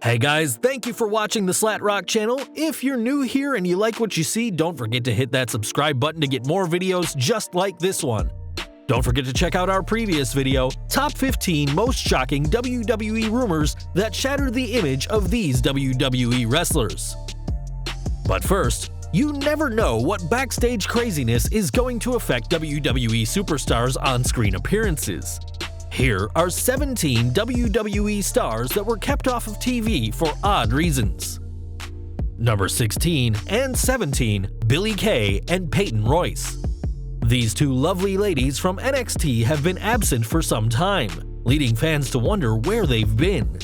Hey guys, thank you for watching the SlatRock channel. If you're new here and you like what you see, don't forget to hit that subscribe button to get more videos just like this one. Don't forget to check out our previous video, Top 15 Most Shocking WWE Rumors That Shattered the Image of These WWE Wrestlers. But first, you never know what backstage craziness is going to affect WWE Superstars' on-screen appearances. Here are 17 WWE stars that were kept off of TV for odd reasons. Number 16 and 17, Billie Kay and Peyton Royce. These two lovely ladies from NXT have been absent for some time, leading fans to wonder where they've been.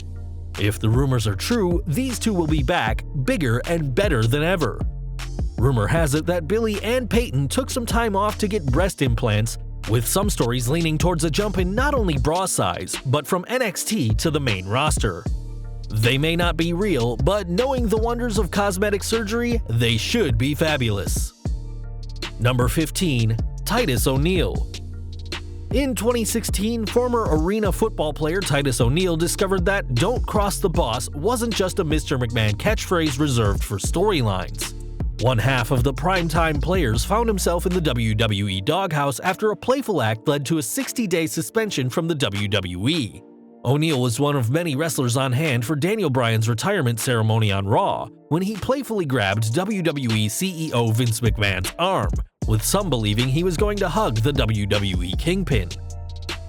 If the rumors are true, these two will be back, bigger and better than ever. Rumor has it that Billie and Peyton took some time off to get breast implants, with some stories leaning towards a jump in not only bra size, but from NXT to the main roster. They may not be real, but knowing the wonders of cosmetic surgery, they should be fabulous. Number 15, Titus O'Neill. In 2016, former arena football player Titus O'Neill discovered that "Don't cross the boss" wasn't just a Mr. McMahon catchphrase reserved for storylines. One half of the primetime players found himself in the WWE doghouse after a playful act led to a 60-day suspension from the WWE. O'Neill was one of many wrestlers on hand for Daniel Bryan's retirement ceremony on Raw, when he playfully grabbed WWE CEO Vince McMahon's arm, with some believing he was going to hug the WWE Kingpin.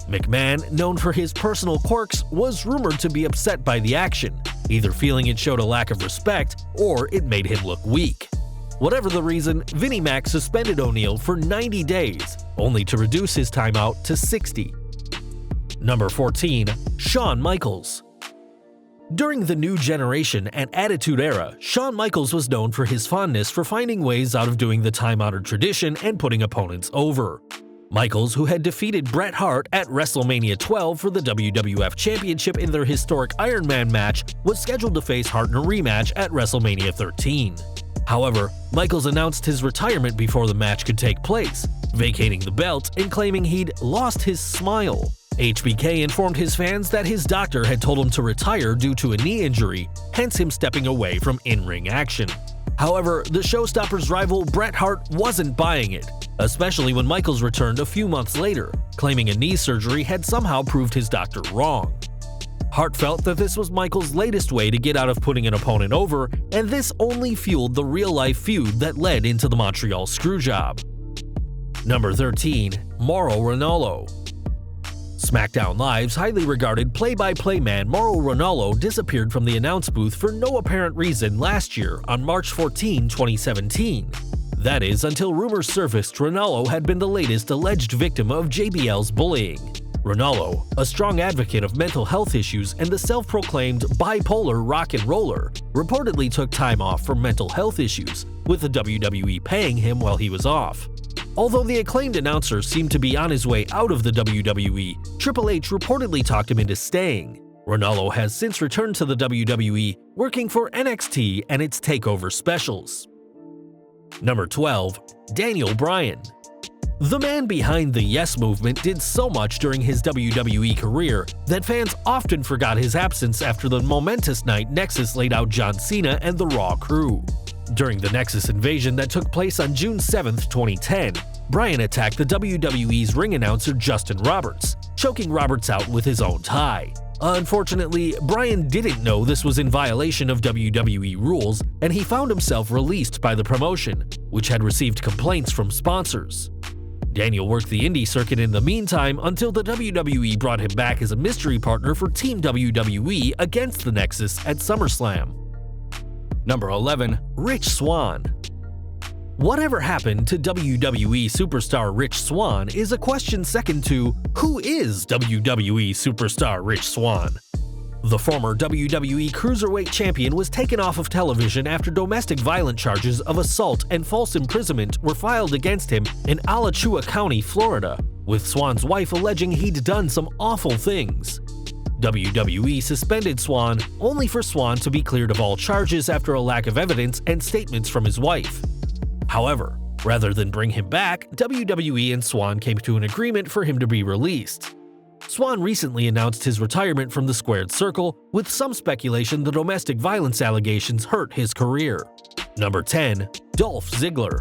McMahon, known for his personal quirks, was rumored to be upset by the action, either feeling it showed a lack of respect or it made him look weak. Whatever the reason, Vinnie Mac suspended O'Neill for 90 days, only to reduce his timeout to 60. Number 14, Shawn Michaels. During the New Generation and Attitude Era, Shawn Michaels was known for his fondness for finding ways out of doing the time-honored tradition and putting opponents over. Michaels, who had defeated Bret Hart at WrestleMania 12 for the WWF Championship in their historic Iron Man match, was scheduled to face Hart in a rematch at WrestleMania 13. However, Michaels announced his retirement before the match could take place, vacating the belt and claiming he'd lost his smile. HBK informed his fans that his doctor had told him to retire due to a knee injury, hence him stepping away from in-ring action. However, the Showstoppers' rival Bret Hart wasn't buying it, especially when Michaels returned a few months later, claiming a knee surgery had somehow proved his doctor wrong. Hart felt that this was Michaels' latest way to get out of putting an opponent over, and this only fueled the real-life feud that led into the Montreal Screwjob. Number 13, Mauro Ranallo. SmackDown Live's highly regarded play-by-play man Mauro Ranallo disappeared from the announce booth for no apparent reason last year on March 14, 2017. That is, until rumors surfaced Ranallo had been the latest alleged victim of JBL's bullying. Ranallo, a strong advocate of mental health issues and the self-proclaimed bipolar rock and roller, reportedly took time off for mental health issues, with the WWE paying him while he was off. Although the acclaimed announcer seemed to be on his way out of the WWE, Triple H reportedly talked him into staying. Ranallo has since returned to the WWE, working for NXT and its takeover specials. Number 12, Daniel Bryan. The man behind the Yes Movement did so much during his WWE career that fans often forgot his absence after the momentous night Nexus laid out John Cena and the Raw crew. During the Nexus invasion that took place on June 7, 2010, Bryan attacked the WWE's ring announcer Justin Roberts, choking Roberts out with his own tie. Unfortunately, Bryan didn't know this was in violation of WWE rules, and he found himself released by the promotion, which had received complaints from sponsors. Daniel worked the indie circuit in the meantime until the WWE brought him back as a mystery partner for Team WWE against the Nexus at SummerSlam. Number 11, Rich Swann. Whatever happened to WWE superstar Rich Swann is a question second to who is WWE superstar Rich Swann? The former WWE Cruiserweight Champion was taken off of television after domestic violence charges of assault and false imprisonment were filed against him in Alachua County, Florida, with Swann's wife alleging he'd done some awful things. WWE suspended Swann, only for Swann to be cleared of all charges after a lack of evidence and statements from his wife. However, rather than bring him back, WWE and Swann came to an agreement for him to be released. Swann recently announced his retirement from the squared circle, with some speculation the domestic violence allegations hurt his career. Number 10. Dolph Ziggler.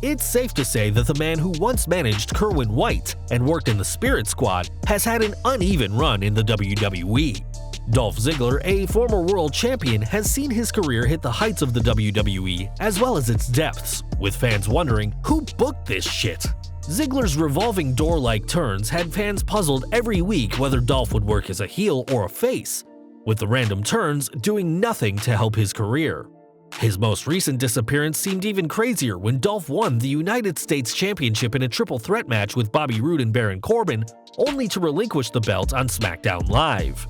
It's safe to say that the man who once managed Kerwin White and worked in the Spirit Squad has had an uneven run in the WWE. Dolph Ziggler, a former world champion, has seen his career hit the heights of the WWE as well as its depths, with fans wondering who booked this shit. Ziggler's revolving door-like turns had fans puzzled every week whether Dolph would work as a heel or a face, with the random turns doing nothing to help his career. His most recent disappearance seemed even crazier when Dolph won the United States Championship in a triple threat match with Bobby Roode and Baron Corbin, only to relinquish the belt on SmackDown Live.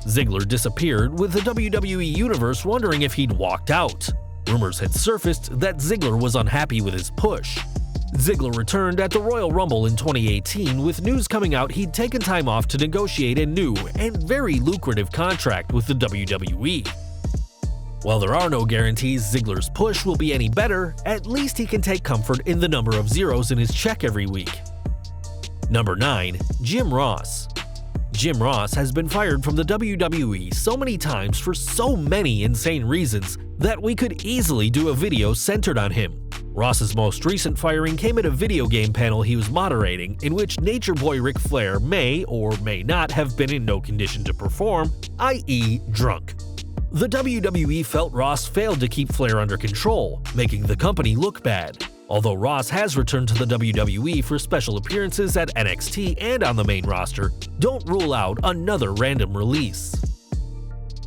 Ziggler disappeared, with the WWE Universe wondering if he'd walked out. Rumors had surfaced that Ziggler was unhappy with his push. Ziggler returned at the Royal Rumble in 2018, with news coming out he'd taken time off to negotiate a new and very lucrative contract with the WWE. While there are no guarantees Ziggler's push will be any better, at least he can take comfort in the number of zeros in his check every week. Number 9. Jim Ross. Jim Ross has been fired from the WWE so many times for so many insane reasons that we could easily do a video centered on him. Ross's most recent firing came at a video game panel he was moderating, in which Nature Boy Ric Flair may or may not have been in no condition to perform, i.e. drunk. The WWE felt Ross failed to keep Flair under control, making the company look bad. Although Ross has returned to the WWE for special appearances at NXT and on the main roster, don't rule out another random release.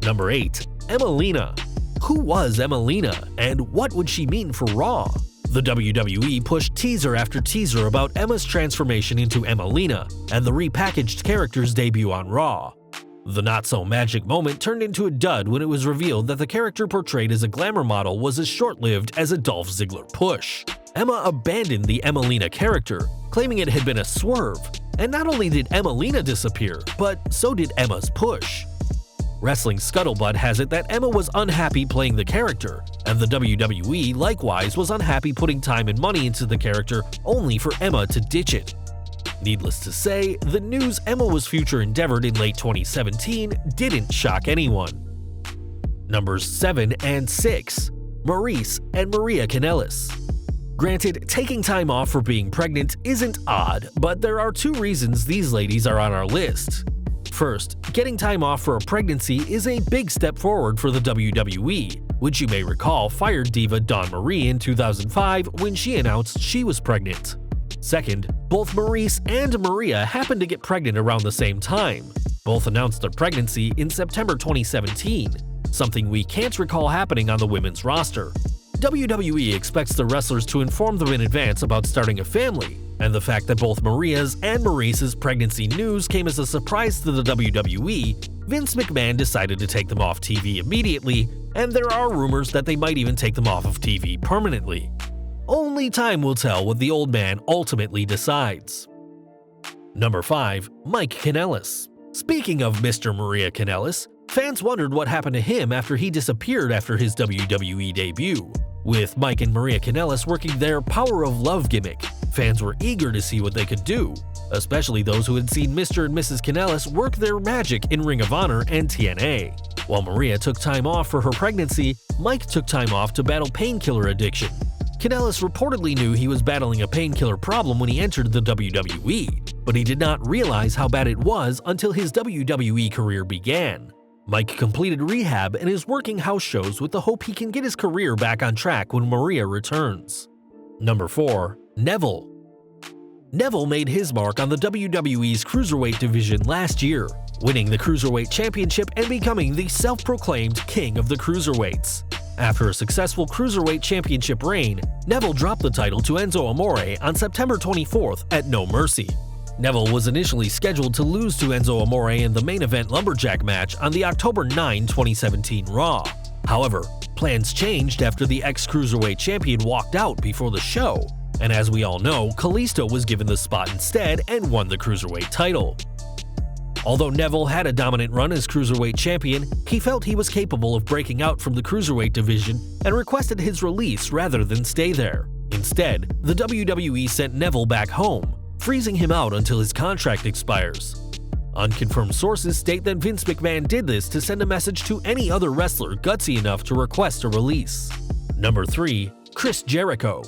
Number 8. Emmalina. Who was Emmalina, and what would she mean for Raw? The WWE pushed teaser after teaser about Emma's transformation into Emmalina and the repackaged character's debut on Raw. The not-so-magic moment turned into a dud when it was revealed that the character portrayed as a glamour model was as short-lived as a Dolph Ziggler push. Emma abandoned the Emmalina character, claiming it had been a swerve, and not only did Emmalina disappear, but so did Emma's push. Wrestling Scuttlebutt has it that Emma was unhappy playing the character, and the WWE likewise was unhappy putting time and money into the character only for Emma to ditch it. Needless to say, the news Emma was future endeavored in late 2017 didn't shock anyone. Numbers 7 and 6. Maryse and Maria Kanellis. Granted, taking time off for being pregnant isn't odd, but there are two reasons these ladies are on our list. First, getting time off for a pregnancy is a big step forward for the WWE, which you may recall fired diva Dawn Marie in 2005 when she announced she was pregnant. Second, both Maryse and Maria happened to get pregnant around the same time. Both announced their pregnancy in September 2017, something we can't recall happening on the women's roster. WWE expects the wrestlers to inform them in advance about starting a family, and the fact that both Maria's and Maryse's pregnancy news came as a surprise to the WWE, Vince McMahon decided to take them off TV immediately, and there are rumors that they might even take them off of TV permanently. Only time will tell what the old man ultimately decides. Number 5. Mike Kanellis. Speaking of Mr. Maria Kanellis, fans wondered what happened to him after he disappeared after his WWE debut. With Mike and Maria Kanellis working their Power of Love gimmick, fans were eager to see what they could do, especially those who had seen Mr. and Mrs. Kanellis work their magic in Ring of Honor and TNA. While Maria took time off for her pregnancy, Mike took time off to battle painkiller addiction. Kanellis reportedly knew he was battling a painkiller problem when he entered the WWE, but he did not realize how bad it was until his WWE career began. Mike completed rehab and is working house shows with the hope he can get his career back on track when Maria returns. Number 4. Neville. Neville made his mark on the WWE's Cruiserweight division last year, winning the Cruiserweight Championship and becoming the self-proclaimed King of the Cruiserweights. After a successful Cruiserweight Championship reign, Neville dropped the title to Enzo Amore on September 24th at No Mercy. Neville was initially scheduled to lose to Enzo Amore in the main event lumberjack match on the October 9, 2017 Raw. However, plans changed after the ex-Cruiserweight champion walked out before the show, and as we all know, Kalisto was given the spot instead and won the Cruiserweight title. Although Neville had a dominant run as Cruiserweight champion, he felt he was capable of breaking out from the Cruiserweight division and requested his release rather than stay there. Instead, the WWE sent Neville back home, freezing him out until his contract expires. Unconfirmed sources state that Vince McMahon did this to send a message to any other wrestler gutsy enough to request a release. Number 3. Chris Jericho.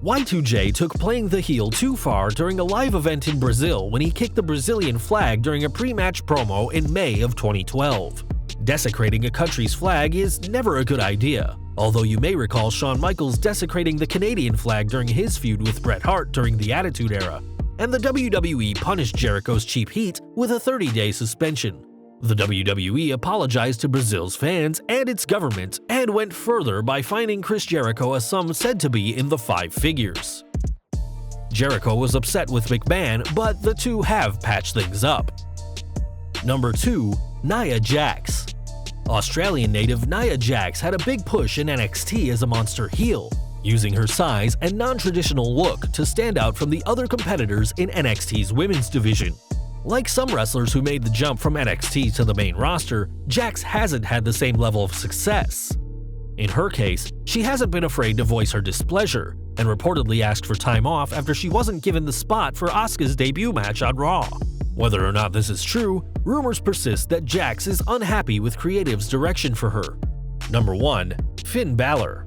Y2J took playing the heel too far during a live event in Brazil when he kicked the Brazilian flag during a pre-match promo in May of 2012. Desecrating a country's flag is never a good idea, although you may recall Shawn Michaels desecrating the Canadian flag during his feud with Bret Hart during the Attitude Era, and the WWE punished Jericho's cheap heat with a 30-day suspension. The WWE apologized to Brazil's fans and its government and went further by fining Chris Jericho a sum said to be in the 5 figures. Jericho was upset with McMahon, but the two have patched things up. Number 2. Nia Jax. Australian native Nia Jax had a big push in NXT as a monster heel, using her size and non-traditional look to stand out from the other competitors in NXT's women's division. Like some wrestlers who made the jump from NXT to the main roster, Jax hasn't had the same level of success. In her case, she hasn't been afraid to voice her displeasure, and reportedly asked for time off after she wasn't given the spot for Asuka's debut match on Raw. Whether or not this is true, rumors persist that Jax is unhappy with creative's direction for her. Number 1. Finn Balor.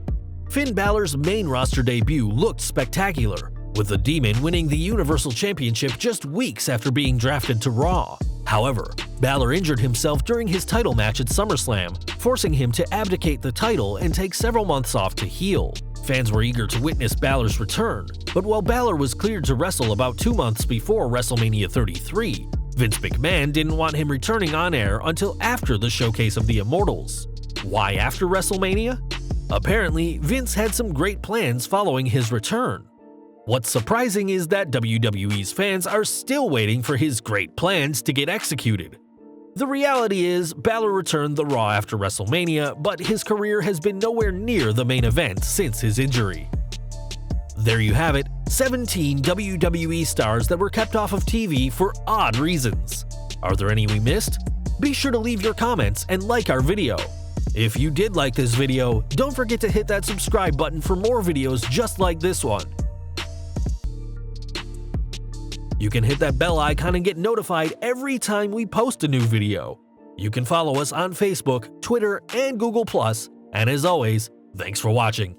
Finn Balor's main roster debut looked spectacular, with the Demon winning the Universal Championship just weeks after being drafted to Raw. However, Balor injured himself during his title match at SummerSlam, forcing him to abdicate the title and take several months off to heal. Fans were eager to witness Balor's return, but while Balor was cleared to wrestle about 2 months before WrestleMania 33, Vince McMahon didn't want him returning on air until after the Showcase of the Immortals. Why after WrestleMania? Apparently, Vince had some great plans following his return. What's surprising is that WWE's fans are still waiting for his great plans to get executed. The reality is, Balor returned the Raw after WrestleMania, but his career has been nowhere near the main event since his injury. There you have it, 17 WWE stars that were kept off of TV for odd reasons. Are there any we missed? Be sure to leave your comments and like our video. If you did like this video, don't forget to hit that subscribe button for more videos just like this one. You can hit that bell icon and get notified every time we post a new video. You can follow us on Facebook, Twitter, and Google+, and as always, thanks for watching.